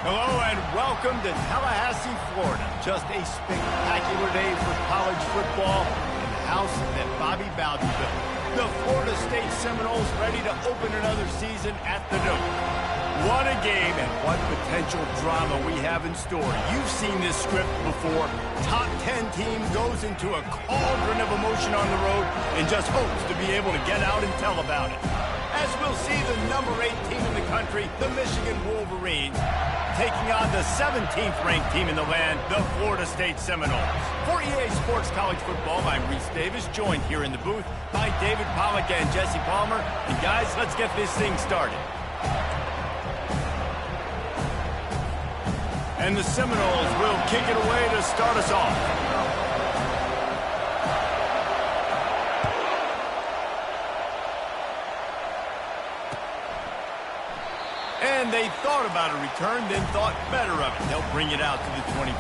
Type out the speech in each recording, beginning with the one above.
Hello and welcome to Tallahassee, Florida. Just a spectacular day for college football in the house that Bobby Bowden built. The Florida State Seminoles ready to open another season at the Nook. What a game and what potential drama we have in store. You've seen this script before. Top 10 team goes into a cauldron of emotion on the road and just hopes to be able to get out and tell about it. As we'll see the number 8 team in the country, the Michigan Wolverines, taking on the 17th ranked team in the land, the Florida State Seminoles. For EA Sports College Football, I'm Reese Davis, joined here in the booth by David Pollack and Jesse Palmer. And guys, let's get this thing started. And the Seminoles will kick it away to start us off. And they thought about a return, then thought better of it. They'll bring it out to the 25.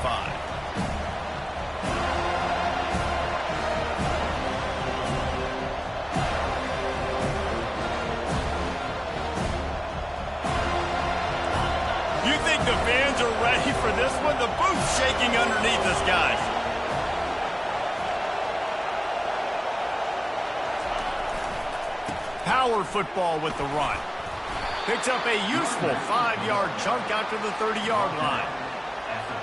You think the fans are ready for this one? The booth's shaking underneath us, guys. Power football with the run. Picks up a useful 5-yard chunk out to the 30-yard line.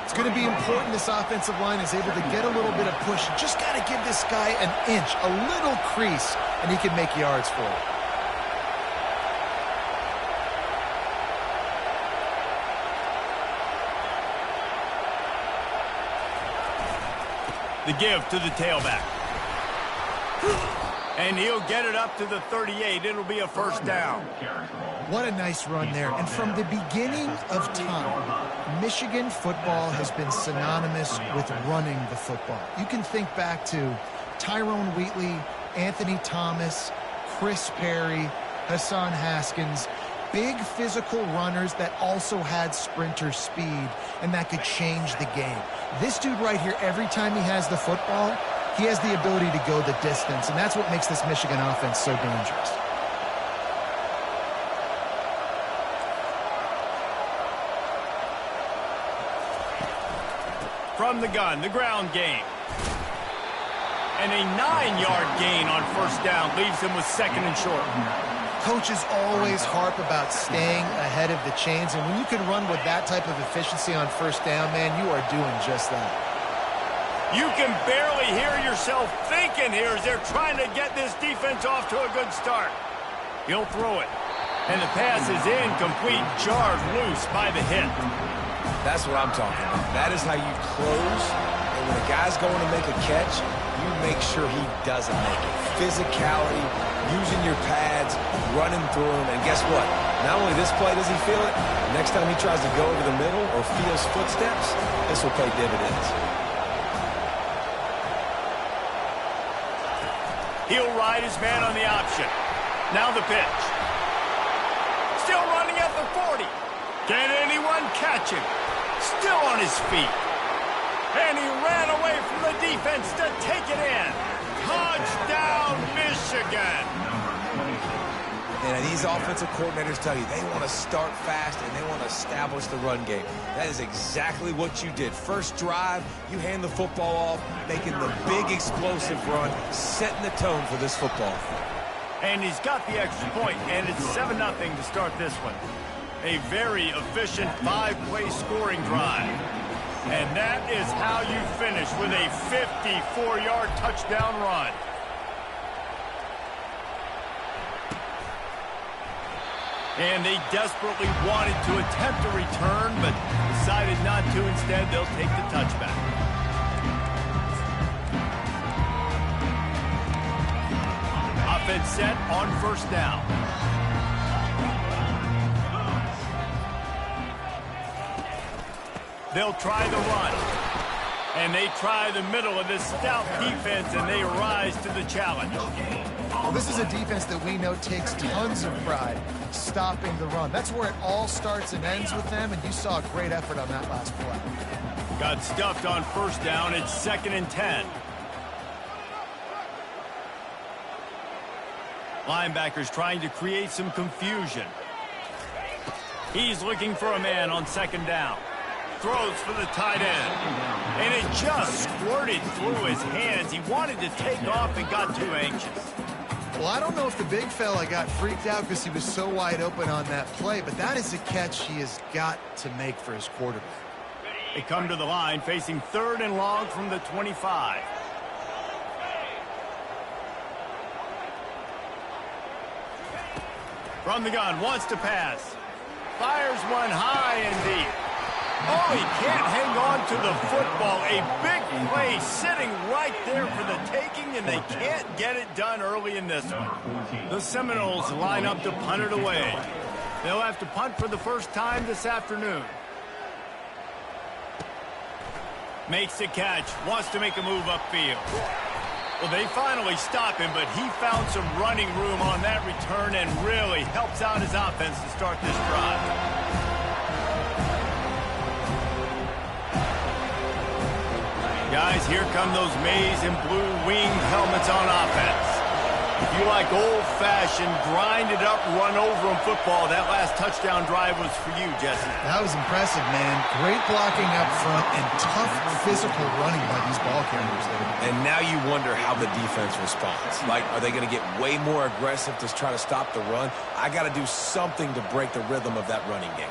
It's going to be important this offensive line is able to get a little bit of push. Just got to give this guy an inch, a little crease, and he can make yards for it. The give to the tailback. And he'll get it up to the 38. It'll be a first down. What a nice run there. And from the beginning of time, Michigan football has been synonymous with running the football. You can think back to Tyrone Wheatley, Anthony Thomas, Chris Perry, Hassan Haskins. Big physical runners that also had sprinter speed and that could change the game. This dude right here, every time he has the football, he has the ability to go the distance, and that's what makes this Michigan offense so dangerous. From the gun, the ground game. And a 9-yard gain on first down leaves him with second and short. Coaches always harp about staying ahead of the chains, and when you can run with that type of efficiency on first down, man, you are doing just that. You can barely hear yourself thinking here as they're trying to get this defense off to a good start. He'll throw it. And the pass is incomplete, jarred loose by the hit. That's what I'm talking about. That is how you close. And when a guy's going to make a catch, you make sure he doesn't make it. Physicality, using your pads, running through him. And guess what? Not only this play does he feel it, next time he tries to go over the middle or feels footsteps, this will pay dividends. He'll ride his man on the option. Now the pitch. Still running at the 40. Can anyone catch him? Still on his feet. And he ran away from the defense to take it in. Touchdown, Michigan. And these offensive coordinators tell you they want to start fast and they want to establish the run game. That is exactly what you did. First drive, you hand the football off, making the big explosive run, setting the tone for this football. And he's got the extra point, and it's 7-0 to start this one. A very efficient 5-play scoring drive. And that is how you finish with a 54-yard touchdown run. And they desperately wanted to attempt a return, but decided not to. Instead, they'll take the touchback. Offense set on first down. They'll try the run. And they try the middle of this stout defense, and they rise to the challenge. Well, this is a defense that we know takes tons of pride stopping the run. That's where it all starts and ends with them, and you saw a great effort on that last play. Got stuffed on first down. It's 2nd and 10. Linebackers trying to create some confusion. He's looking for a man on second down. Throws for the tight end. And it just squirted through his hands. He wanted to take off and got too anxious. Well, I don't know if the big fella got freaked out because he was so wide open on that play, but that is a catch he has got to make for his quarterback. They come to the line facing 3rd and long from the 25. From the gun, wants to pass. Fires one high and deep. Oh, he can't hang on to the football. A big play sitting right there for the taking, and they can't get it done early in this one. The Seminoles line up to punt it away. They'll have to punt for the first time this afternoon. Makes the catch, wants to make a move upfield. Well, they finally stop him, but he found some running room on that return and really helps out his offense to start this drive. Guys, here come those maize and blue winged helmets on offense. If you like old-fashioned, grinded-up, run-over-'em football, that last touchdown drive was for you, Jesse. That was impressive, man. Great blocking up front and tough physical running by these ball carriers there. And now you wonder how the defense responds. Like, are they going to get way more aggressive to try to stop the run? I got to do something to break the rhythm of that running game.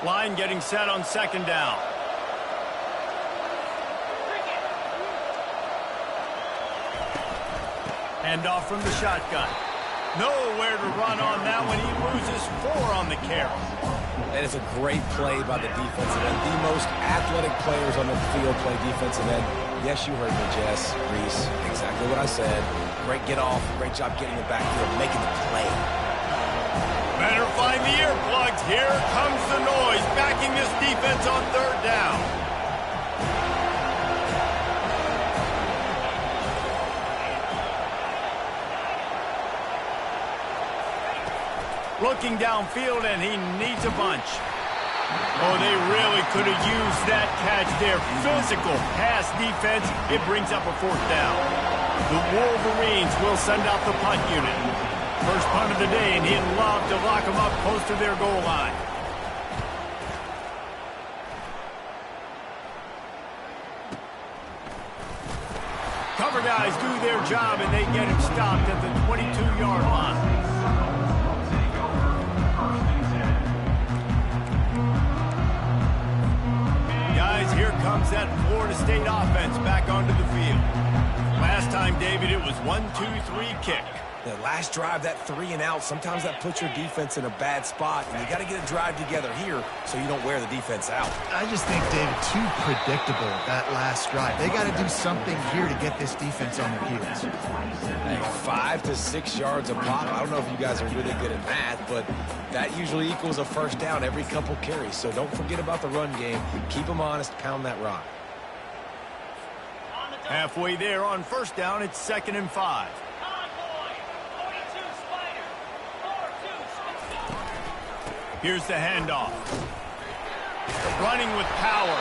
Line getting set on second down. Hand off from the shotgun. Nowhere to run on that one. He loses 4 on the carry. And it's a great play by the defensive end. The most athletic players on the field play defensive end. Yes, you heard me, Jess, Reese. Exactly what I said. Great get off. Great job getting the backfield, making the play. Better find the earplugs. Here comes the noise, backing this defense on 3rd down. Looking downfield, and he needs a bunch. Oh, they really could have used that catch there. Physical pass defense. It brings up a 4th down. The Wolverines will send out the punt unit. First punt of the day, and he'd love to lock them up close to their goal line. Cover guys do their job, and they get him stopped at the 22-yard line. Guys, here comes that Florida State offense back onto the field. Last time, David, it was 1-2-3 kick. The last drive, that 3 and out, sometimes that puts your defense in a bad spot, and you got to get a drive together here so you don't wear the defense out. I just think, David, too predictable, that last drive. They got to do something here to get this defense on their heels. Hey, 5 to 6 yards a pop. I don't know if you guys are really good at math, but that usually equals a first down every couple carries. So don't forget about the run game. Keep them honest, pound that rock. Halfway there on first down, it's 2nd and 5. Here's the handoff. Running with power.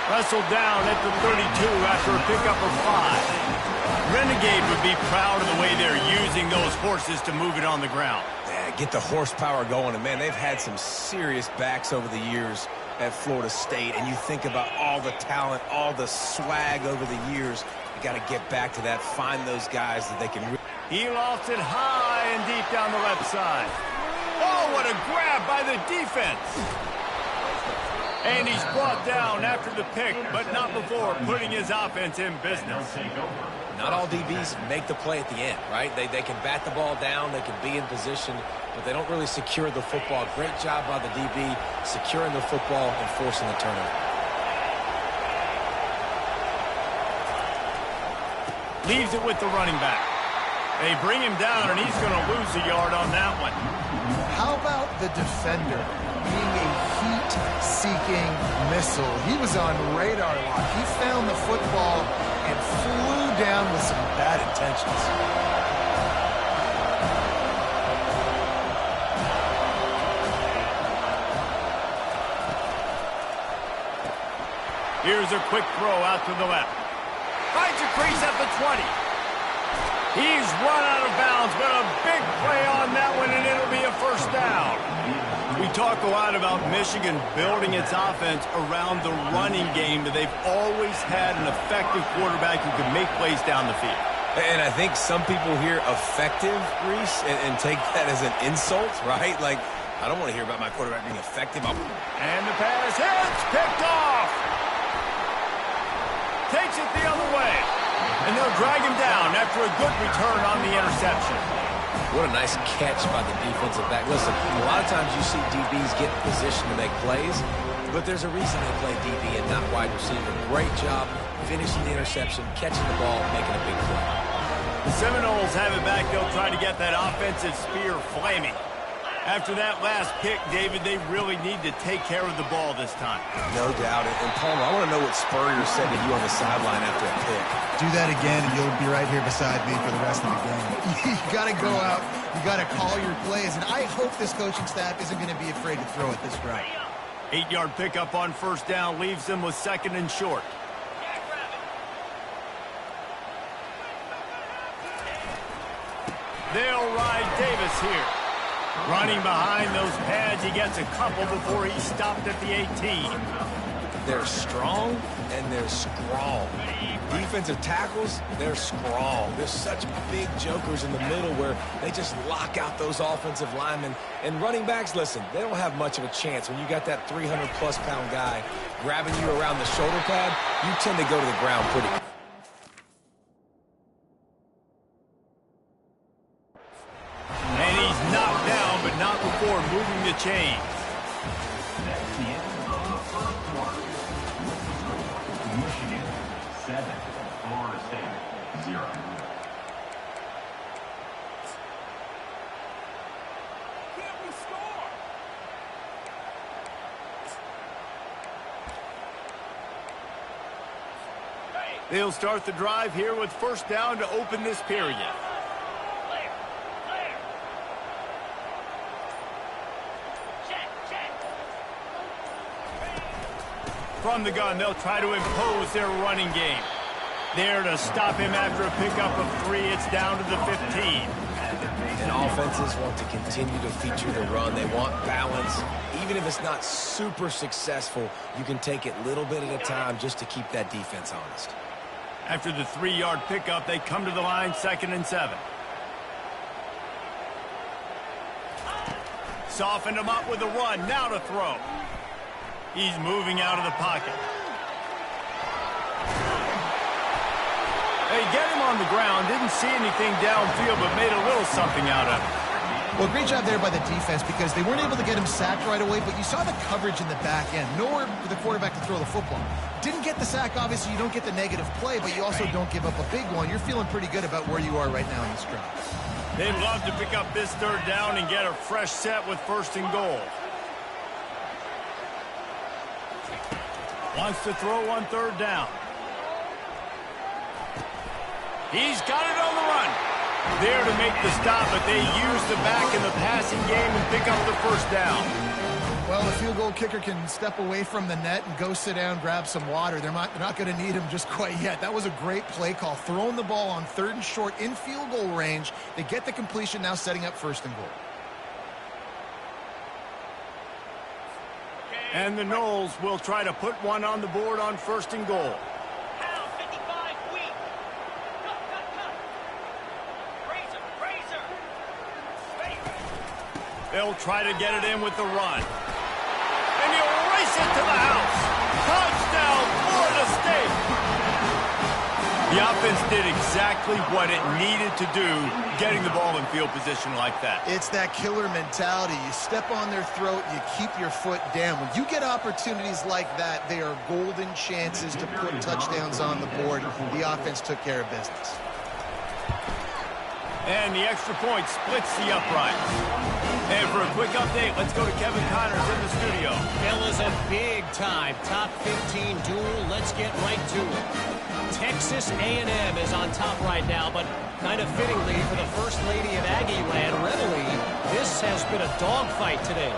Wrestled down at the 32 after a pickup of 5. Renegade would be proud of the way they're using those horses to move it on the ground. Yeah, get the horsepower going. And, man, they've had some serious backs over the years at Florida State. And you think about all the talent, all the swag over the years. You got to get back to that, find those guys that they can. He lost it high and deep down the left side. Oh, what a grab by the defense. And he's brought down after the pick, but not before putting his offense in business. Not all DBs make the play at the end, right? They can bat the ball down, they can be in position, but they don't really secure the football. Great job by the DB securing the football and forcing the turnover. Leaves it with the running back. They bring him down, and he's going to lose a yard on that one. How about the defender being a heat-seeking missile? He was on radar lock. He found the football and flew down with some bad intentions. Here's a quick throw out to the left. Finds a crease at the 20. He's run out of bounds, but a big play on that one, and it'll be a first down. We talk a lot about Michigan building its offense around the running game, but they've always had an effective quarterback who can make plays down the field. And I think some people hear effective, Reese, and take that as an insult, right? Like, I don't want to hear about my quarterback being effective. And the pass hits, picked off. Takes it the other way. And they'll drag him down after a good return on the interception. What a nice catch by the defensive back. Listen, a lot of times you see DBs get in position to make plays, but there's a reason they play DB and not wide receiver. Great job finishing the interception, catching the ball, making a big play. The Seminoles have it back. They'll try to get that offensive spear flaming. After that last pick, David, they really need to take care of the ball this time. No doubt. And Palmer, I want to know what Spurrier said to you on the sideline after a pick. Do that again, and you'll be right here beside me for the rest of the game. You got to go out. You got to call your plays. And I hope this coaching staff isn't going to be afraid to throw it this route. 8-yard pickup on first down leaves them with second and short. They'll ride Davis here. Running behind those pads, he gets a couple before he's stopped at the 18. They're strong and they're scrawl. Defensive tackles, they're scrawl. There's such big jokers in the middle where they just lock out those offensive linemen. And running backs, listen, they don't have much of a chance. When you got that 300-plus pound guy grabbing you around the shoulder pad, you tend to go to the ground pretty quick. And he's knocked down, but not before moving the chains. That's the end of the first quarter. Michigan 7, Florida State 0. They'll start the drive here with first down to open this period. From the gun, they'll try to impose their running game. There to stop him after a pickup of 3. It's down to the 15. And offenses want to continue to feature the run. They want balance. Even if it's not super successful, you can take it little bit at a time just to keep that defense honest. After the 3-yard pickup, they come to the line, second and 7. Softened him up with a run. Now to throw. He's moving out of the pocket. They get him on the ground. Didn't see anything downfield, but made a little something out of it. Well, great job there by the defense because they weren't able to get him sacked right away, but you saw the coverage in the back end. Nowhere for the quarterback to throw the football. Didn't get the sack, obviously. You don't get the negative play, but you also don't give up a big one. You're feeling pretty good about where you are right now in this drive. They'd love to pick up this third down and get a fresh set with first and goal. Wants to throw on third down. He's got it on the run. There to make the stop, but they use the back in the passing game and pick up the first down. Well, the field goal kicker can step away from the net and go sit down, grab some water. They're not going to need him just quite yet. That was a great play call. Throwing the ball on third and short in field goal range. They get the completion, now setting up first and goal. And the Noles will try to put one on the board on first and goal. They'll try to get it in with the run. And he'll race it to the house. Touchdown, Florida State. The offense did exactly what it needed to do, getting the ball in field position like that. It's that killer mentality. You step on their throat, you keep your foot down. When you get opportunities like that, they are golden chances to put touchdowns on the board. The offense took care of business. And the extra point splits the uprights. And for a quick update, let's go to Kevin Connors in the studio. Fellas, a big-time top 15 duel. Let's get right to it. Texas A&M is on top right now, but kind of fittingly for the First Lady of Aggie Land, Reveille, this has been a dogfight today.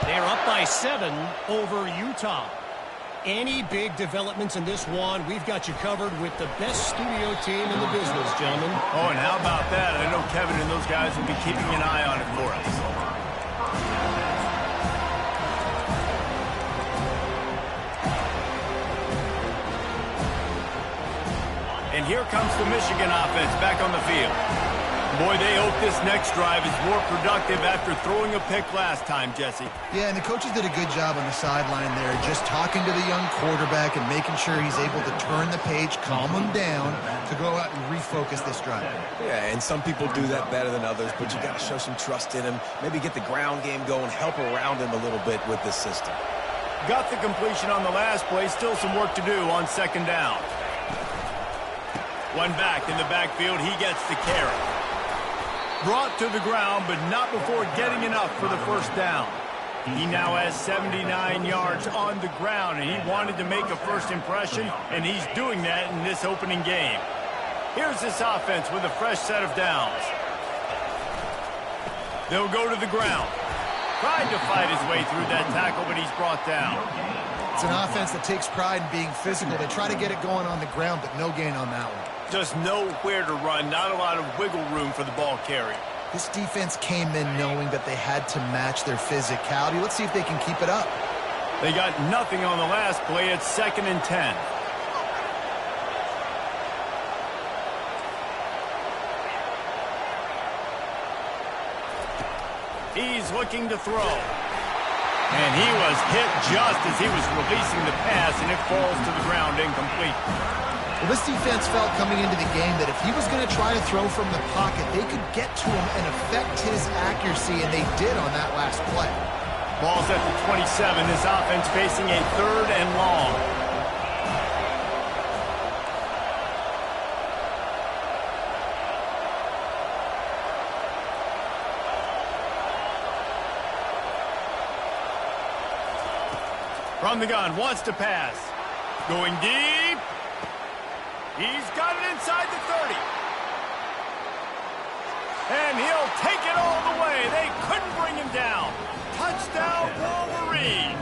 They're up by 7 over Utah. Any big developments in this one, we've got you covered with the best studio team in the business, gentlemen. Oh, and how about that? I know Kevin and those guys will be keeping an eye on it for us. And here comes the Michigan offense back on the field. Boy, they hope this next drive is more productive after throwing a pick last time, Jesse. Yeah, and the coaches did a good job on the sideline there, just talking to the young quarterback and making sure he's able to turn the page, calm him down, to go out and refocus this drive. Yeah, and some people do that better than others, but you got to show some trust in him. Maybe get the ground game going, help around him a little bit with this system. Got the completion on the last play, still some work to do on second down. One back in the backfield, he gets the carry. Brought to the ground, but not before getting enough for the first down. He now has 79 yards on the ground, and he wanted to make a first impression, and he's doing that in this opening game. Here's this offense with a fresh set of downs. They'll go to the ground. Tried to fight his way through that tackle, but he's brought down. It's an offense that takes pride in being physical. They try to get it going on the ground, but no gain on that one. Just nowhere to run, not a lot of wiggle room for the ball carrier. This defense came in knowing that they had to match their physicality. Let's see if they can keep it up. They got nothing on the last play. It's 2nd and 10. He's looking to throw. And he was hit just as he was releasing the pass, and it falls to the ground incomplete. Well, this defense felt coming into the game that if he was going to try to throw from the pocket, they could get to him and affect his accuracy, and they did on that last play. Ball's at the 27. This offense facing a 3rd and long. From the gun, wants to pass. Going deep. He's got it inside the 30. And he'll take it all the way. They couldn't bring him down. Touchdown, Wolverines.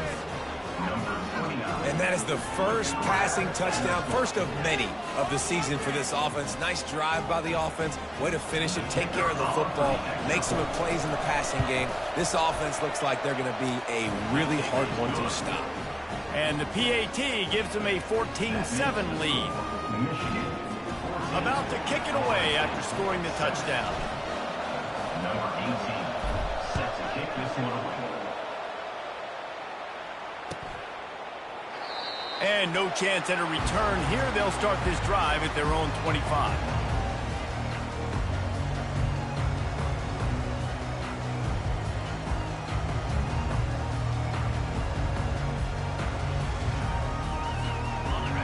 And that is the first passing touchdown, first of many of the season for this offense. Nice drive by the offense. Way to finish it, take care of the football, make some plays in the passing game. This offense looks like they're going to be a really hard one to stop. And the PAT gives them a 14-7 lead. About to kick it away after scoring the touchdown. Number 18, set to kick this one away. And no chance at a return here. They'll start this drive at their own 25.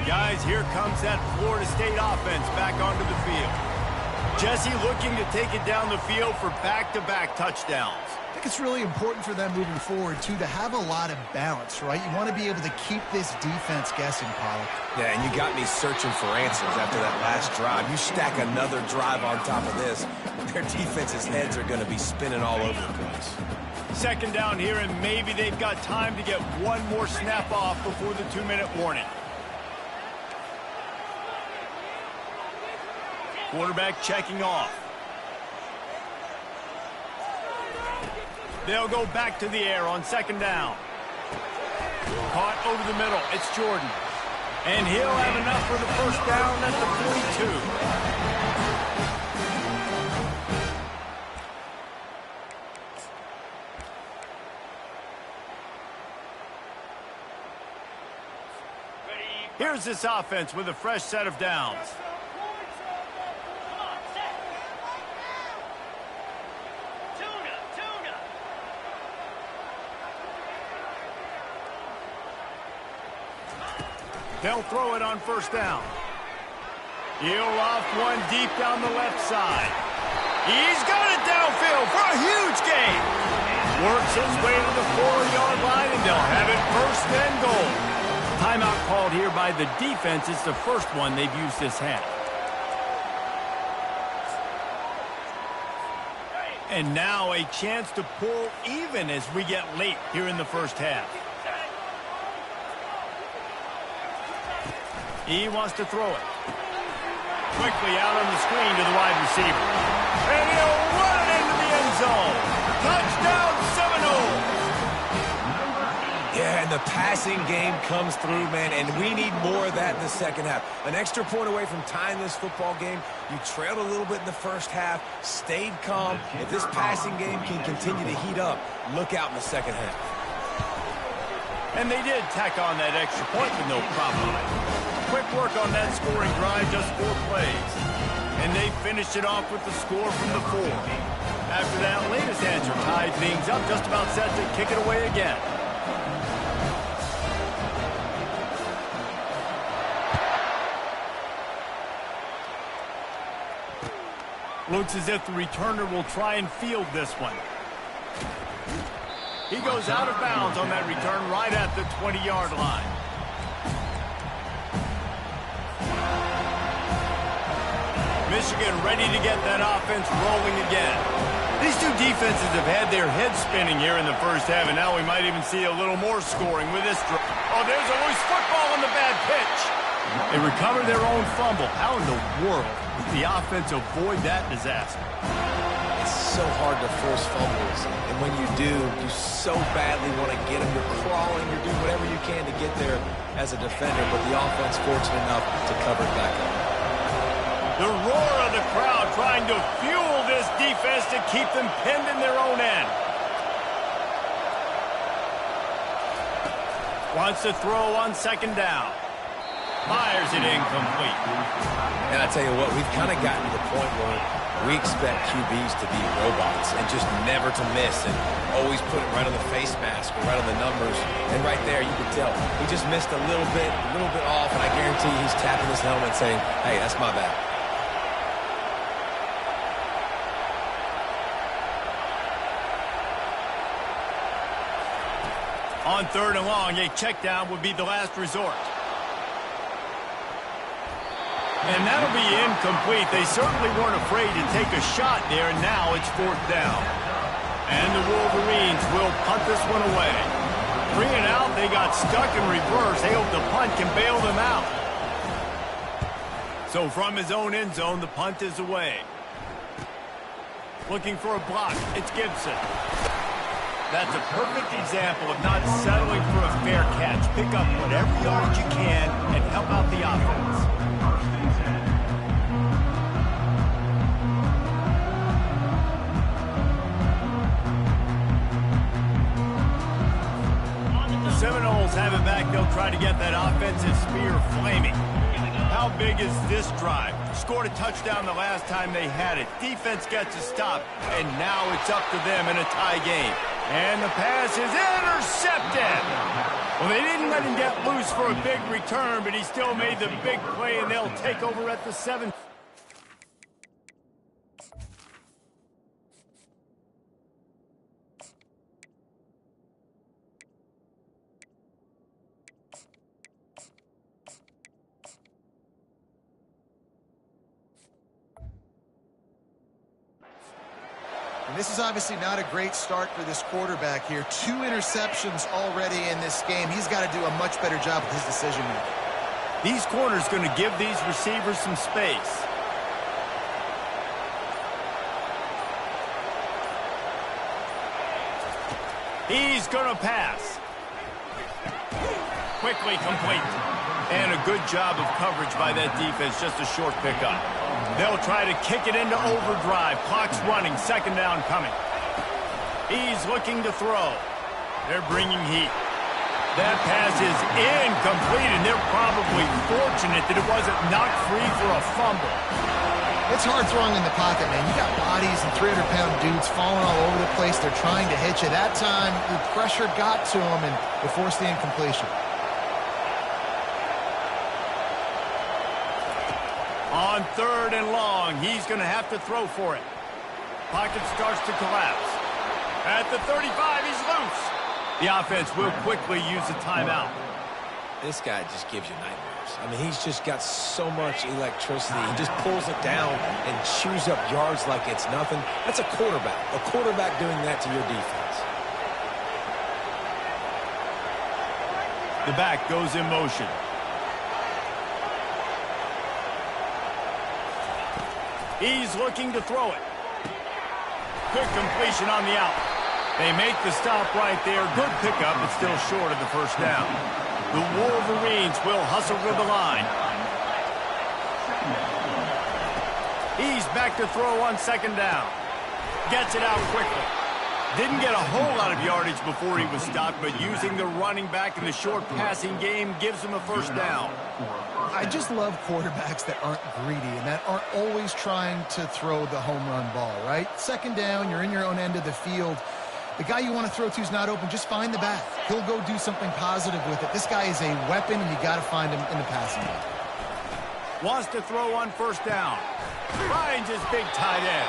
Guys, here comes that Florida State offense back onto the field. Jesse looking to take it down the field for back-to-back touchdowns. I think it's really important for them moving forward, too, to have a lot of balance, right? You want to be able to keep this defense guessing, Pollock. Yeah, and you got me searching for answers after that last drive. You stack another drive on top of this, their defense's heads are going to be spinning all over the place. 2nd down here, and maybe they've got time to get one more snap off before the 2-minute warning. Quarterback checking off. They'll go back to the air on 2nd down. Caught over the middle. It's Jordan. And he'll have enough for the first down at the 42. Here's this offense with a fresh set of downs. They'll throw it on 1st down. He'll loft one deep down the left side. He's got it downfield for a huge gain. Works his way to the 4-yard line, and they'll have it 1st and goal. Timeout called here by the defense. It's the first one they've used this half. And now a chance to pull even as we get late here in the first half. He wants to throw it. Quickly out on the screen to the wide receiver. And he'll run it into the end zone. Touchdown Seminoles! Yeah, and the passing game comes through, man, and we need more of that in the second half. An extra point away from tying this football game. You trailed a little bit in the first half, stayed calm. If this passing game can continue to heat up, look out in the second half. And they did tack on that extra point with no problem. Quick work on that scoring drive, just 4 plays. And they finished it off with the score from the 4. After that latest answer tied things up, just about set to kick it away again. Looks as if the returner will try and field this one. He goes out of bounds on that return right at the 20-yard line. Michigan ready to get that offense rolling again. These two defenses have had their heads spinning here in the first half, and now we might even see a little more scoring with this. Oh, there's a loose football on the bad pitch. They recover their own fumble. How in the world did the offense avoid that disaster? It's so hard to force fumbles, and when you do, you so badly want to get them. You're crawling, you're doing whatever you can to get there as a defender, but the offense fortunate enough to cover it back up. The roar of the crowd trying to fuel this defense to keep them pinned in their own end. Wants to throw on second down. Fires it incomplete. And I tell you what, we've kind of gotten to the point where we expect QBs to be robots and just never to miss and always put it right on the face mask or right on the numbers. And right there, you can tell he just missed a little bit off, and I guarantee he's tapping his helmet saying, hey, that's my bad. On 3rd and long, a check down would be the last resort. And that'll be incomplete. They certainly weren't afraid to take a shot there, and now it's 4th down. And the Wolverines will punt this one away. 3 and out, they got stuck in reverse. They hope the punt can bail them out. So from his own end zone, the punt is away. Looking for a block, it's Gibson. That's a perfect example of not settling for a fair catch. Pick up whatever yardage you can and help out the offense. The Seminoles have it back. They'll try to get that offensive spear flaming. How big is this drive? Scored a touchdown the last time they had it. Defense gets a stop, and now it's up to them in a tie game. And the pass is intercepted. Well, they didn't let him get loose for a big return, but he still made the big play, and they'll take over at the 7. And this is obviously not a great start for this quarterback here. 2 interceptions already in this game. He's got to do a much better job with his decision-making. These corners going to give these receivers some space. He's going to pass. Quickly complete. And a good job of coverage by that defense. Just a short pickup. They'll try to kick it into overdrive. Clock's running. 2nd down coming. He's looking to throw. They're bringing heat. That pass is incomplete, and they're probably fortunate that it wasn't knocked free for a fumble. It's hard throwing in the pocket, man. You got bodies and 300-pound dudes falling all over the place. They're trying to hit you. That time, the pressure got to them, and it forced the incompletion. On 3rd and long, he's going to have to throw for it. Pocket starts to collapse. At the 35, he's loose. The offense will quickly use a timeout. This guy just gives you nightmares. I mean, he's just got so much electricity. He just pulls it down and chews up yards like it's nothing. That's a quarterback. A quarterback doing that to your defense. The back goes in motion. He's looking to throw it. Good completion on the out. They make the stop right there. Good pickup, but still short of the first down. The Wolverines will hustle to the line. He's back to throw on second down. Gets it out quickly. Didn't get a whole lot of yardage before he was stopped, but using the running back in the short passing game gives him a first down. I just love quarterbacks that aren't greedy and that aren't always trying to throw the home run ball, right? Second down, you're in your own end of the field. The guy you want to throw to is not open. Just find the back. He'll go do something positive with it. This guy is a weapon, and you got to find him in the passing game. Wants to throw on first down. Finds his big tight end.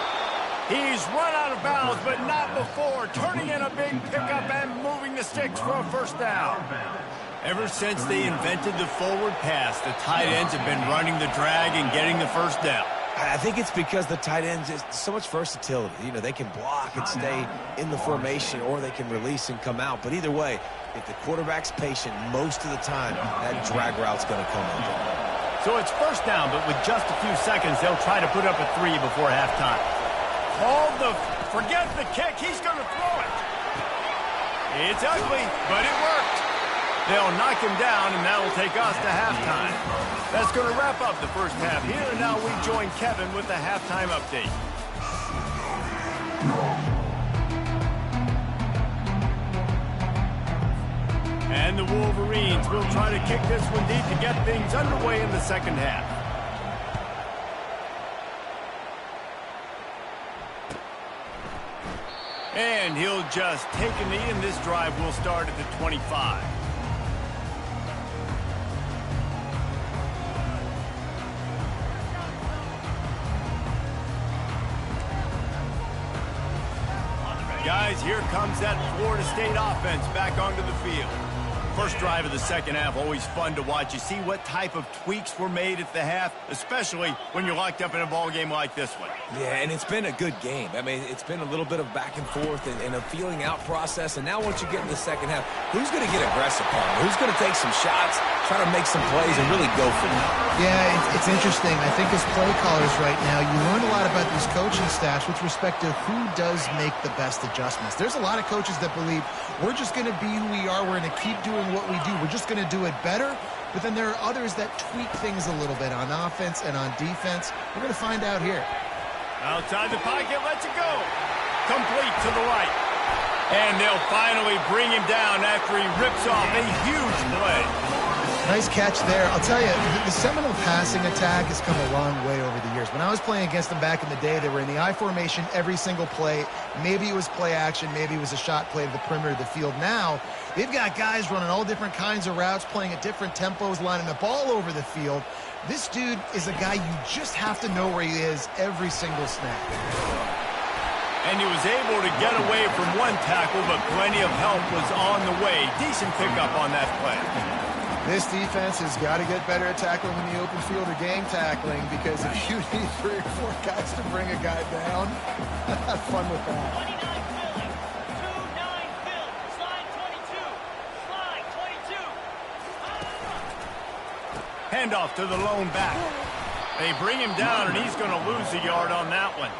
He's run out of bounds, but not before. Turning in a big pickup and moving the sticks for a first down. Ever since they invented the forward pass, the tight ends have been running the drag and getting the first down. I think it's because the tight ends is so much versatility. You know, they can block and stay in the formation, or they can release and come out. But either way, if the quarterback's patient, most of the time, that drag route's going to come open. So it's first down, but with just a few seconds, they'll try to put up a 3 before halftime. Forget the kick. He's going to throw it. It's ugly, but it worked. They'll knock him down, and that'll take us to halftime. That's going to wrap up the first half here, and now we join Kevin with the halftime update. And the Wolverines will try to kick this one deep to get things underway in the second half. And he'll just take a knee, and this drive will start at the 25. Guys, here comes that Florida State offense back onto the field. First drive of the second half, always fun to watch. You see what type of tweaks were made at the half, especially when you're locked up in a ball game like this one. Yeah, and it's been a good game. I mean, it's been a little bit of back and forth and a feeling out process. And now once you get in the second half, who's going to get aggressive, Palmer? Who's going to take some shots, try to make some plays, and really go for it? Yeah, it's interesting. I think as play callers right now, you learn a lot about these coaching staffs with respect to who does make the best adjustments. There's a lot of coaches that believe we're just going to be who we are. We're going to keep doing what we do. We're just going to do it better. But then there are others that tweak things a little bit on offense and on defense. We're going to find out here. Outside the pocket, lets it go. Complete to the right. And they'll finally bring him down after he rips off a huge play. Nice catch there. I'll tell you, the Seminole passing attack has come a long way over the years. When I was playing against them back in the day, they were in the I formation every single play. Maybe it was play action. Maybe it was a shot play to the perimeter of the field. Now, they've got guys running all different kinds of routes, playing at different tempos, lining up all over the field. This dude is a guy you just have to know where he is every single snap. And he was able to get away from one tackle, but plenty of help was on the way. Decent pickup on that play. This defense has got to get better at tackling in the open field or game tackling, because if you need 3 or 4 guys to bring a guy down, have fun with that. 29 Phil, 2-9 Phil, slide 22, slide 22. Handoff to the lone back. They bring him down, and he's going to lose a yard on that one.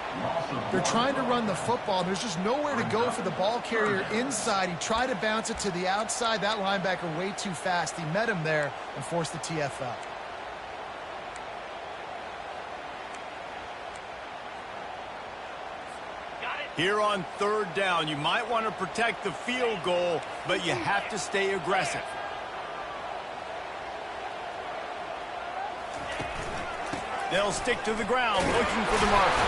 They're trying to run the football. There's just nowhere to go for the ball carrier inside. He tried to bounce it to the outside. That linebacker way too fast. He met him there and forced the TFL. Here on third down, you might want to protect the field goal, but you have to stay aggressive. They'll stick to the ground, looking for the marker.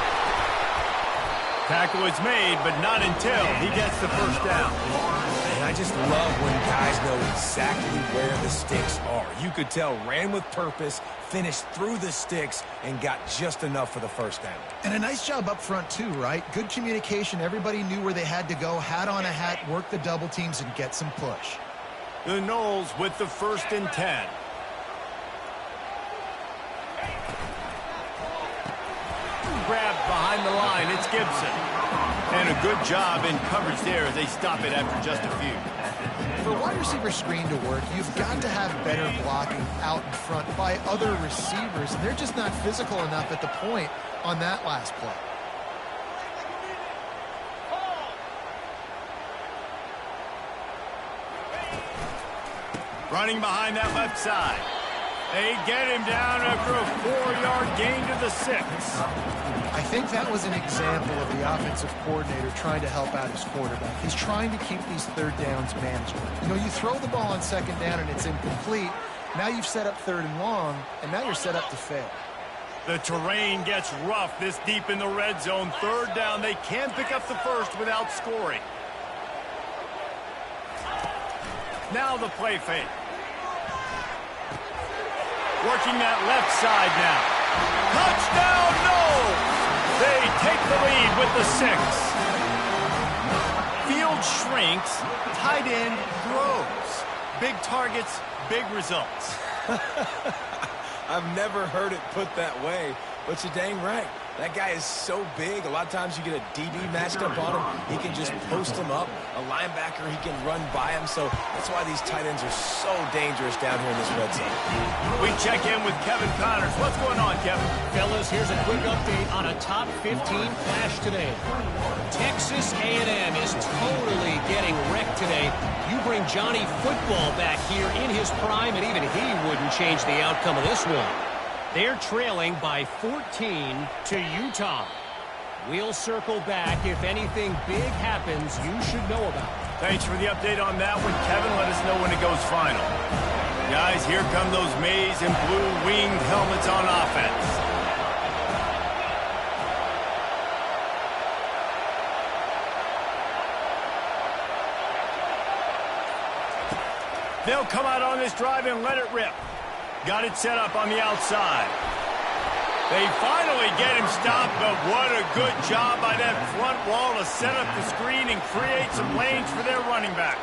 Tackle is made, but not until he gets the first down. And I just love when guys know exactly where the sticks are. You could tell, ran with purpose, finished through the sticks, and got just enough for the first down. And a nice job up front, too, right? Good communication. Everybody knew where they had to go. Hat on a hat, work the double teams, and get some push. The Noles with the 1st and 10. Grabbed behind the line, it's Gibson. And a good job in coverage there as they stop it after just a few. For a wide receiver screen to work, you've got to have better blocking out in front by other receivers, and they're just not physical enough at the point on that last play. Running behind that left side. They get him down after a 4-yard gain to the 6. I think that was an example of the offensive coordinator trying to help out his quarterback. He's trying to keep these third downs manageable. You know, you throw the ball on second down and it's incomplete. Now you've set up third and long, and now you're set up to fail. The terrain gets rough this deep in the red zone. Third down, they can't pick up the first without scoring. Now the play fake. Working that left side now. Touchdown, no! They take the lead with the 6. Field shrinks, tight end throws. Big targets, big results. I've never heard it put that way, but you're dang right. That guy is so big. A lot of times you get a DB matched up on him. He can just post him up. A linebacker, he can run by him. So that's why these tight ends are so dangerous down here in this red zone. We check in with Kevin Connors. What's going on, Kevin? Fellas, here's a quick update on a top 15 flash today. Texas A&M is totally getting wrecked today. You bring Johnny Football back here in his prime, and even he wouldn't change the outcome of this one. They're trailing by 14 to Utah. We'll circle back. If anything big happens, you should know about it. Thanks for the update on that one, Kevin. Let us know when it goes final. Guys, here come those maize and blue winged helmets on offense. They'll come out on this drive and let it rip. Got it set up on the outside. They finally get him stopped, but what a good job by that front wall to set up the screen and create some lanes for their running back.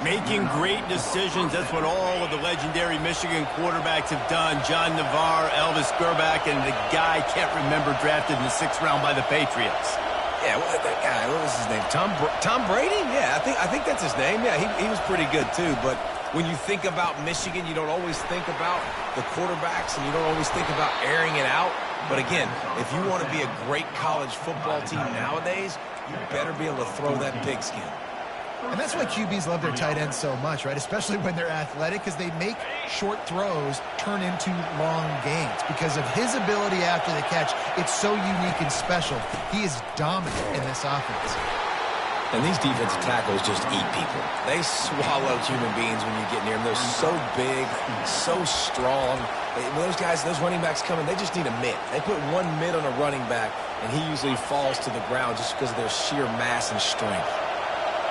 Making great decisions, that's what all of the legendary Michigan quarterbacks have done. John Navarre, Elvis Grbac, and the guy, can't remember, drafted in the 6th round by the Patriots. Yeah, that guy, what was his name? Tom Brady? Yeah, I think that's his name. Yeah, he was pretty good too, but when you think about Michigan, you don't always think about the quarterbacks, and you don't always think about airing it out. But again, if you want to be a great college football team nowadays, you better be able to throw that pigskin. And that's why QBs love their tight ends so much, right? Especially when they're athletic, because they make short throws turn into long gains. Because of his ability after the catch, it's so unique and special. He is dominant in this offense. And these defensive tackles just eat people. They swallow human beings when you get near them. They're so big, so strong. When those guys, those running backs come in, they just need a mitt. They put one mitt on a running back, and he usually falls to the ground just because of their sheer mass and strength.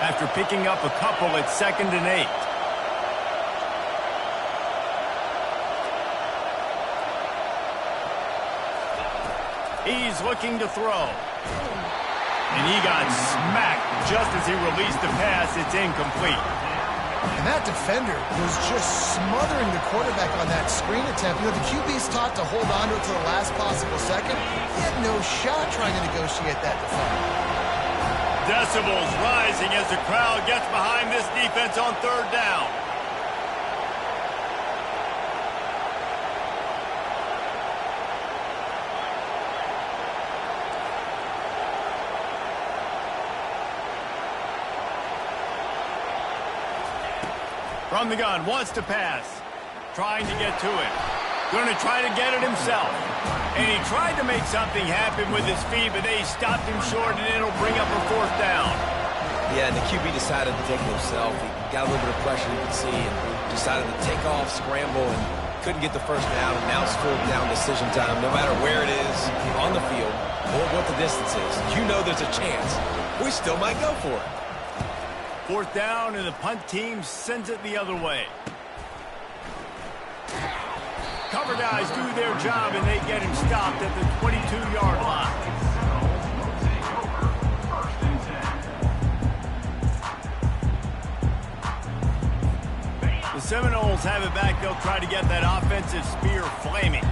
After picking up a couple, it's 2nd and 8. He's looking to throw. And he got smacked just as he released the pass. It's incomplete. And that defender was just smothering the quarterback on that screen attempt. You know, the QB's taught to hold on to it to the last possible second. He had no shot trying to negotiate that defender. Decibels rising as the crowd gets behind this defense on 3rd down. From the gun, wants to pass. Trying to get to it. Going to try to get it himself. And he tried to make something happen with his feet, but they stopped him short, and it'll bring up a 4th down. Yeah, and the QB decided to take it himself. He got a little bit of pressure, you could see, and decided to take off, scramble, and couldn't get the first down. And now it's 4th down decision time. No matter where it is on the field or what the distance is, you know there's a chance. We still might go for it. 4th down, and the punt team sends it the other way. Cover guys do their job, and they get him stopped at the 22-yard line. The Seminoles have it back. They'll try to get that offensive spear flaming.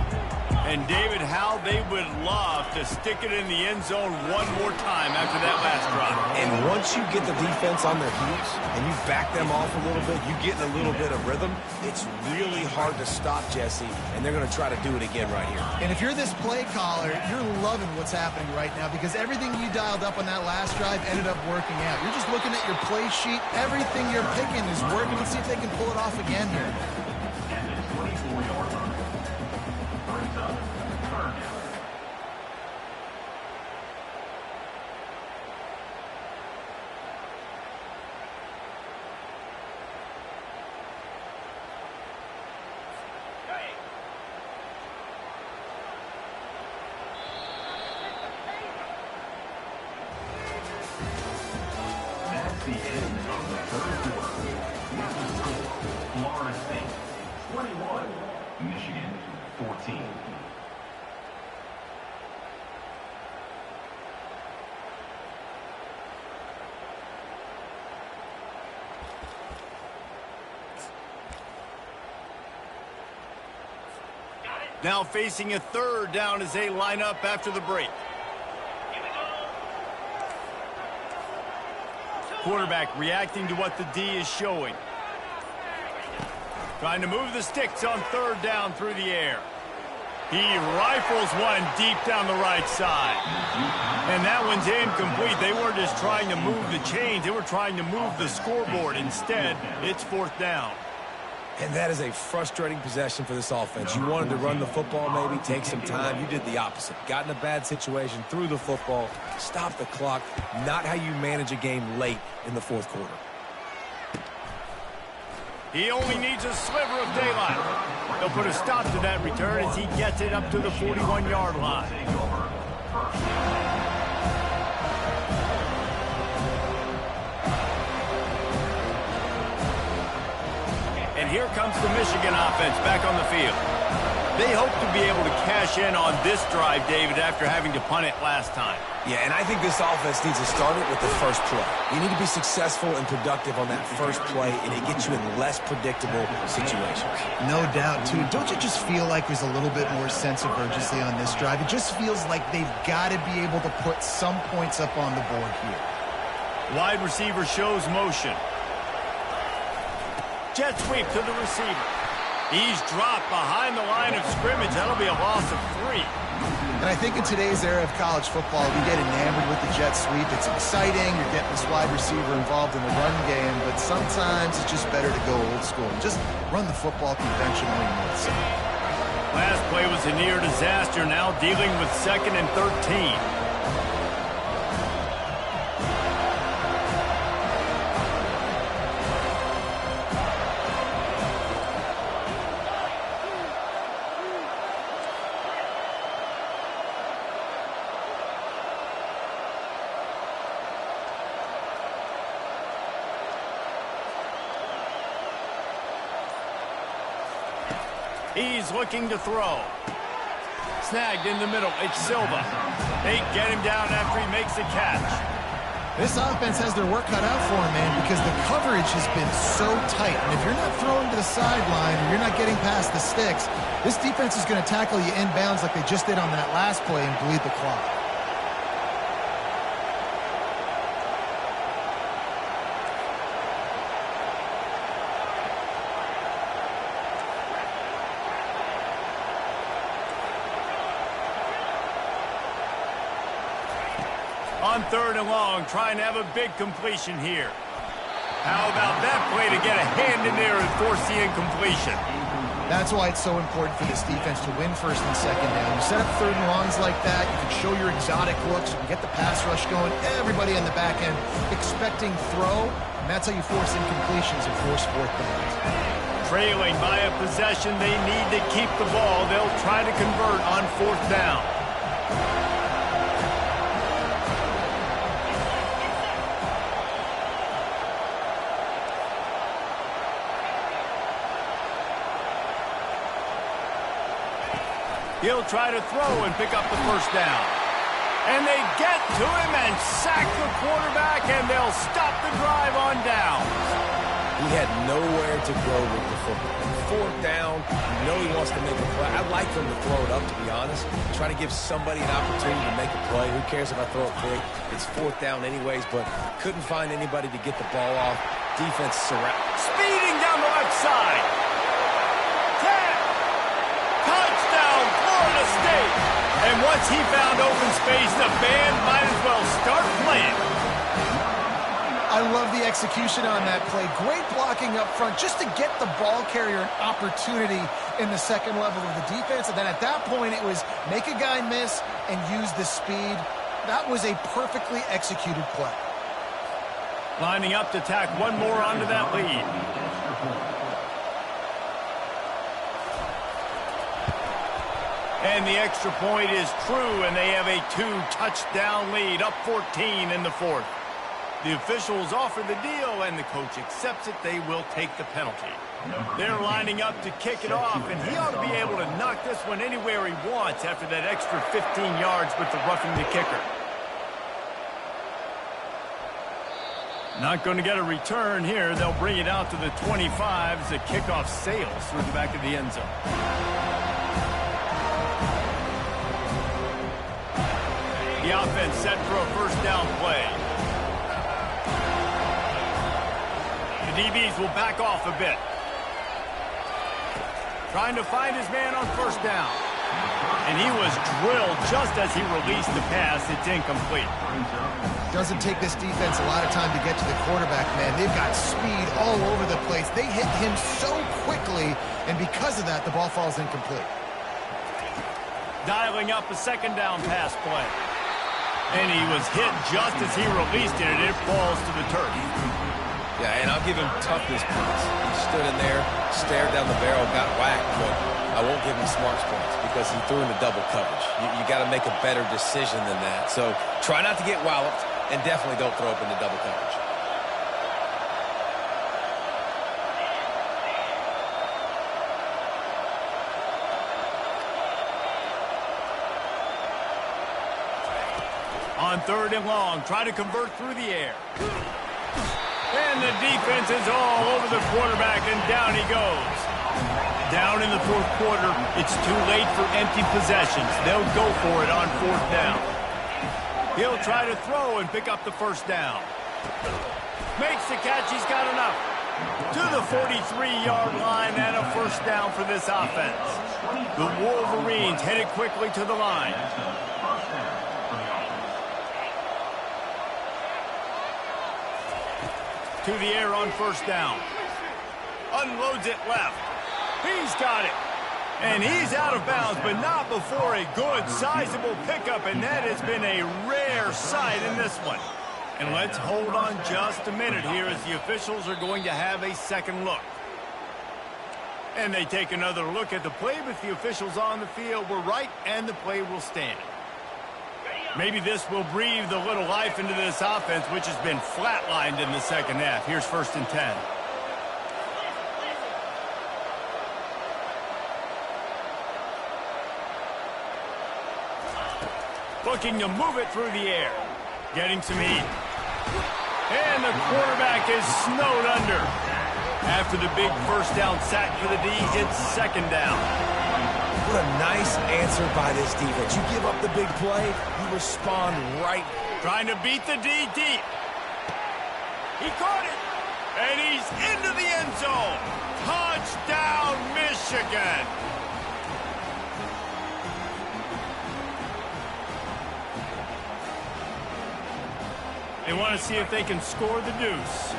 And, David, how they would love to stick it in the end zone one more time after that last drive. And once you get the defense on their heels and you back them off a little bit, you get in a little bit of rhythm, it's really hard to stop, Jesse, and they're going to try to do it again right here. And if you're this play caller, you're loving what's happening right now because everything you dialed up on that last drive ended up working out. You're just looking at your play sheet. Everything you're picking is working. Let's see if they can pull it off again here. And a 24-yard line. Brings up third down. That's the end of the third quarter. With the score, Florida State 21, Michigan 14. Now facing a third down as they line up after the break. Quarterback reacting to what the D is showing. Trying to move the sticks on third down through the air. He rifles one deep down the right side. And that one's incomplete. They weren't just trying to move the chains. They were trying to move the scoreboard. Instead, it's fourth down. And that is a frustrating possession for this offense. You wanted to run the football, maybe take some time. You did the opposite. Got in a bad situation, threw the football, stopped the clock. Not how you manage a game late in the fourth quarter. He only needs a sliver of daylight. They'll put a stop to that return as he gets it up to the 41-yard line. And here comes the Michigan offense back on the field. They hope to be able to cash in on this drive, David, after having to punt it last time. Yeah, and I think this offense needs to start it with the first play. You need to be successful and productive on that first play, and it gets you in less predictable situations. No doubt, too. Don't you just feel like there's a little bit more sense of urgency on this drive? It just feels like they've got to be able to put some points up on the board here. Wide receiver shows motion. Jet sweep to the receiver. He's dropped behind the line of scrimmage. That'll be a loss of 3. And I think in today's era of college football, we get enamored with the jet sweep. It's exciting. You're getting this wide receiver involved in the run game, but sometimes it's just better to go old school. Just run the football conventionally north side. Last play was a near disaster. Now dealing with 2nd and 13. He's looking to throw. Snagged in the middle. It's Silva. They get him down after he makes the catch. This offense has their work cut out for him, man, because the coverage has been so tight. And if you're not throwing to the sideline or you're not getting past the sticks, this defense is going to tackle you inbounds like they just did on that last play and bleed the clock. On 3rd and long, trying to have a big completion here. How about that play to get a hand in there and force the incompletion? That's why it's so important for this defense to win 1st and 2nd down. You set up 3rd and longs like that, you can show your exotic looks, you can get the pass rush going, everybody on the back end expecting throw, and that's how you force incompletions and force 4th downs. Trailing by a possession, they need to keep the ball. They'll try to convert on 4th down. He'll try to throw and pick up the 1st down. And they get to him and sack the quarterback, and they'll stop the drive on down. He had nowhere to go with the football. Fourth down, you know he wants to make a play. I'd like for him to throw it up, to be honest. Try to give somebody an opportunity to make a play. Who cares if I throw it quick? It's fourth down anyways, but couldn't find anybody to get the ball off. Defense speeding down the left side. Touchdown, Florida State. And once he found open space, the band might as well start playing. I love the execution on that play. Great blocking up front just to get the ball carrier an opportunity in the second level of the defense. And then at that point, it was make a guy miss and use the speed. That was a perfectly executed play. Lining up to tack one more onto that lead. And the extra point is true, and they have a 2-touchdown lead, up 14 in the fourth. The officials offer the deal, and the coach accepts it. They will take the penalty. They're lining up to kick it off, and he ought to be able to knock this one anywhere he wants after that extra 15 yards with the roughing the kicker. Not going to get a return here. They'll bring it out to the 25 as the kickoff sails through the back of the end zone. The offense set for a first down play. The DBs will back off a bit. Trying to find his man on first down. And he was drilled just as he released the pass. It's incomplete. Doesn't take this defense a lot of time to get to the quarterback, man. They've got speed all over the place. They hit him so quickly, and because of that, the ball falls incomplete. Dialing up a second down pass play. And he was hit just as he released it, and it falls to the turf. Yeah, and I'll give him toughness points. He stood in there, stared down the barrel, got whacked, but I won't give him smarts points because he threw into double coverage. You got to make a better decision than that. So try not to get walloped, and definitely don't throw up into double coverage. On third and long, try to convert through the air. And the defense is all over the quarterback, and down he goes. Down in the fourth quarter, it's too late for empty possessions. They'll go for it on fourth down. He'll try to throw and pick up the first down. Makes the catch, he's got enough. To the 43-yard line and a first down for this offense. The Wolverines headed quickly to the line. To the air on first down. Unloads it left. He's got it. And he's out of bounds, but not before a good, sizable pickup, and that has been a rare sight in this one. And let's hold on just a minute here as the officials are going to have a second look. And they take another look at the play, but the officials on the field were right, and the play will stand. Maybe this will breathe a little life into this offense, which has been flatlined in the second half. Here's first and 10. Looking to move it through the air. Getting some heat. And the quarterback is snowed under. After the big first down sack for the D, it's second down. What a nice answer by this defense. You give up the big play, you respond right. Trying to beat the D deep. He caught it. And he's into the end zone. Touchdown, Michigan. They want to see if they can score the deuce.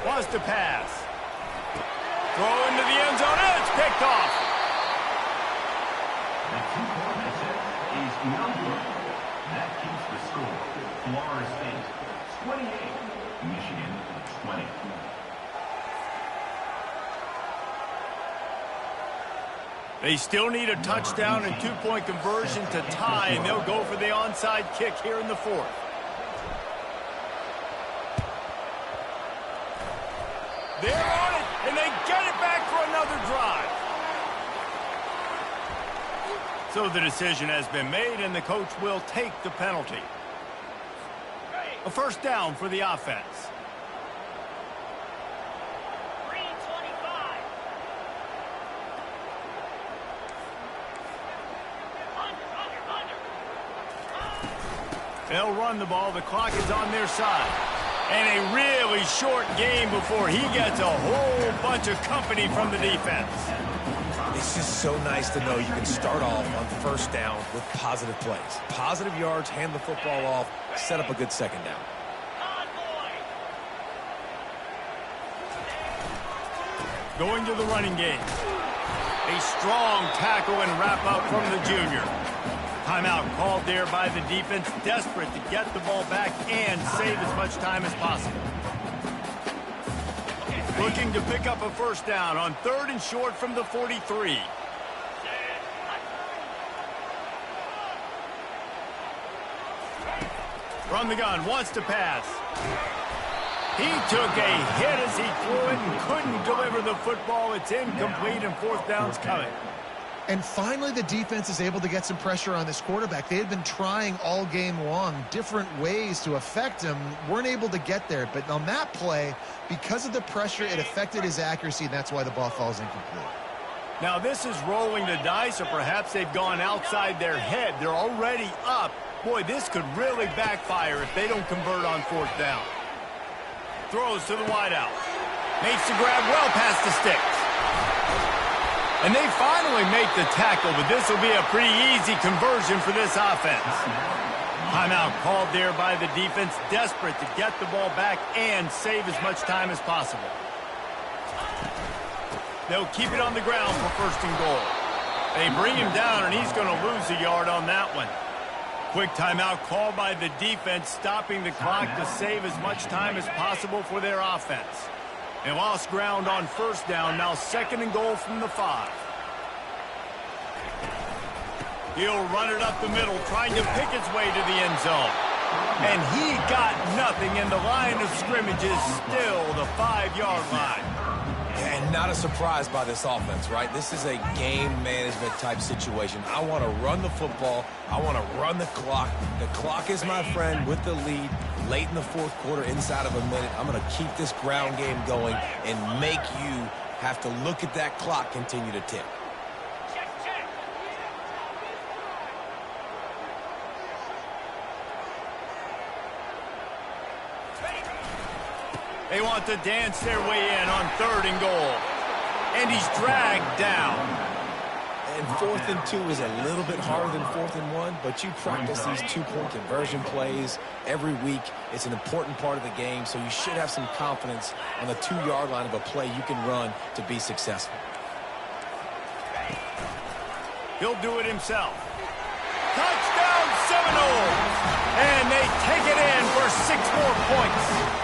Wants to pass. Throw into the end zone. It's picked off. The two-point attempt is no good. That keeps the score. Florida State 28, Michigan 20. They still need a touchdown and two-point conversion to tie, and they'll go for the onside kick here in the fourth. They're on it, and they get it back for another drive. So the decision has been made, and the coach will take the penalty. A first down for the offense. They'll run the ball. The clock is on their side. And a really short game before he gets a whole bunch of company from the defense. It's just so nice to know you can start off on first down with positive plays. Positive yards, hand the football off, set up a good second down. Going to the running game. A strong tackle and wrap up from the junior. Timeout called there by the defense, desperate to get the ball back and save as much time as possible. Looking to pick up a first down on 3rd and short from the 43. From the gun, wants to pass. He took a hit as he threw it and couldn't deliver the football. It's incomplete and 4th down's coming. And finally, the defense is able to get some pressure on this quarterback. They had been trying all game long different ways to affect him, weren't able to get there. But on that play, because of the pressure, it affected his accuracy, and that's why the ball falls incomplete. Now, this is rolling the dice, or perhaps they've gone outside their head. They're already up. Boy, this could really backfire if they don't convert on 4th down. Throws to the wideout. Makes the grab well past the sticks. And they finally make the tackle, but this will be a pretty easy conversion for this offense. Timeout called there by the defense, desperate to get the ball back and save as much time as possible. They'll keep it on the ground for 1st and goal. They bring him down, and he's going to lose a yard on that one. Quick timeout called by the defense, stopping the clock to save as much time as possible for their offense. They lost ground on 1st down, now 2nd and goal from the 5. He'll run it up the middle, trying to pick his way to the end zone. And he got nothing, and the line of scrimmage is still the 5-yard line. And not a surprise by this offense, right? This is a game management type situation. I want to run the football. I want to run the clock. The clock is my friend with the lead. Late in the 4th quarter, inside of a minute, I'm going to keep this ground game going and make you have to look at that clock continue to tick. They want to dance their way in on 3rd and goal. And he's dragged down. And 4th and 2 is a little bit harder than 4th and 1, but you practice these 2-point conversion plays every week. It's an important part of the game, so you should have some confidence on the 2-yard line of a play you can run to be successful. He'll do it himself. Touchdown Seminoles! And they take it in for 6 more points.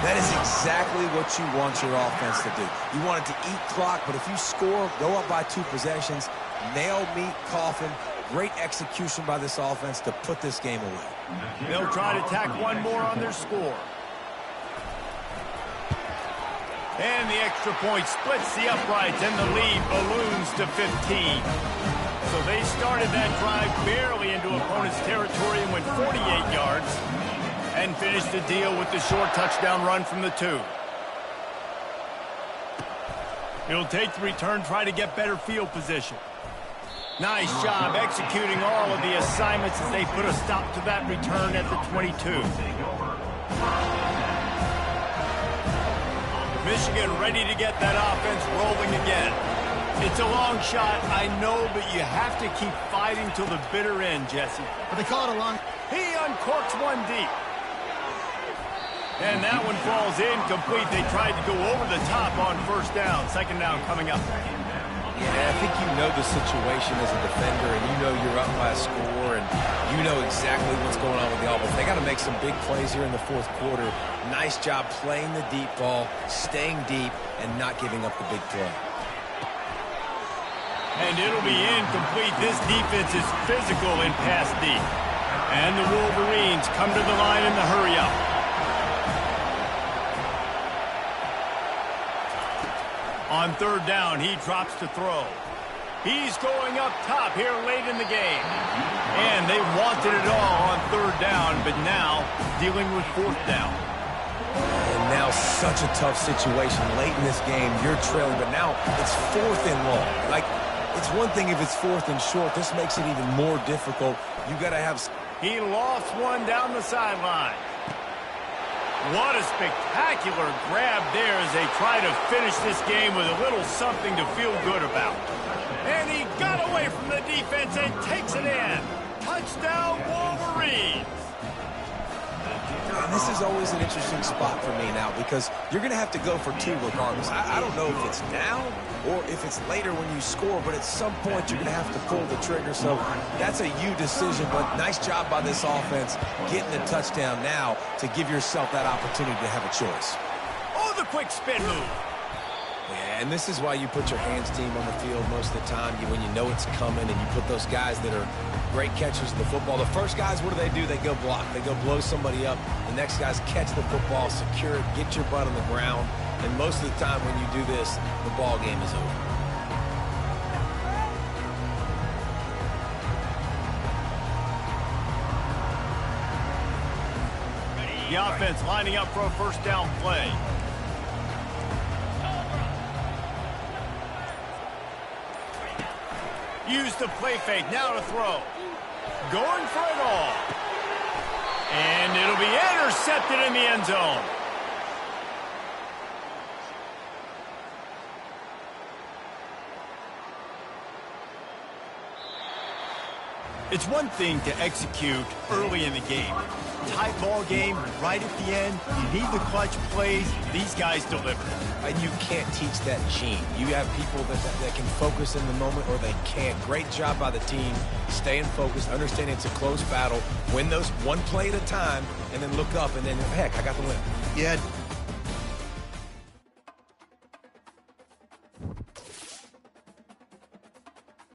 That is exactly what you want your offense to do. You want it to eat clock, but if you score, go up by 2 possessions, nail, meet, coffin, great execution by this offense to put this game away. They'll try to tack one more on their score. And the extra point splits the uprights, and the lead balloons to 15. So they started that drive barely into opponent's territory and went 48 yards. And finished the deal with the short touchdown run from the 2. He'll take the return, try to get better field position. Nice job executing all of the assignments as they put a stop to that return at the 22. Michigan ready to get that offense rolling again. It's a long shot, I know, but you have to keep fighting till the bitter end, Jesse. But they call it a long... He uncorks one deep. And that one falls incomplete. They tried to go over the top on 1st down. 2nd down coming up. Yeah, I think you know the situation as a defender, and you know you're up by a score, and you know exactly what's going on with the offense. They got to make some big plays here in the 4th quarter. Nice job playing the deep ball, staying deep, and not giving up the big play. And it'll be incomplete. This defense is physical in pass deep. And the Wolverines come to the line in the hurry-up. On third down, he drops to throw. He's going up top here late in the game. And they wanted it all on third down, but now dealing with fourth down. And now such a tough situation. Late in this game, you're trailing, but now it's fourth and long. Like, it's one thing if it's fourth and short. This makes it even more difficult. You got to have... He lost one down the sideline. What a spectacular grab there as they try to finish this game with a little something to feel good about. And he got away from the defense and takes it in. Touchdown, Wolverines! And this is always an interesting spot for me now because you're going to have to go for two regardless. I don't know if it's now or if it's later when you score, but at some point you're going to have to pull the trigger. So that's a you decision, but nice job by this offense getting the touchdown now to give yourself that opportunity to have a choice. Oh, the quick spin move. Yeah, and this is why you put your hands team on the field most of the time when you know it's coming, and you put those guys that are great catchers of the football. The first guys, what do? They go block. They go blow somebody up. The next guys catch the football, secure it, get your butt on the ground. And most of the time when you do this, the ball game is over. The offense lining up for a first down play. Use the play fake, now to throw. Going for it all. And it'll be intercepted in the end zone. It's one thing to execute early in the game. Tight ball game, right at the end, you need the clutch plays. These guys deliver. And you can't teach that gene. You have people that can focus in the moment or they can't. Great job by the team, staying focused, understanding it's a close battle, win those one play at a time, and then look up and then, heck, I got the win. Yeah,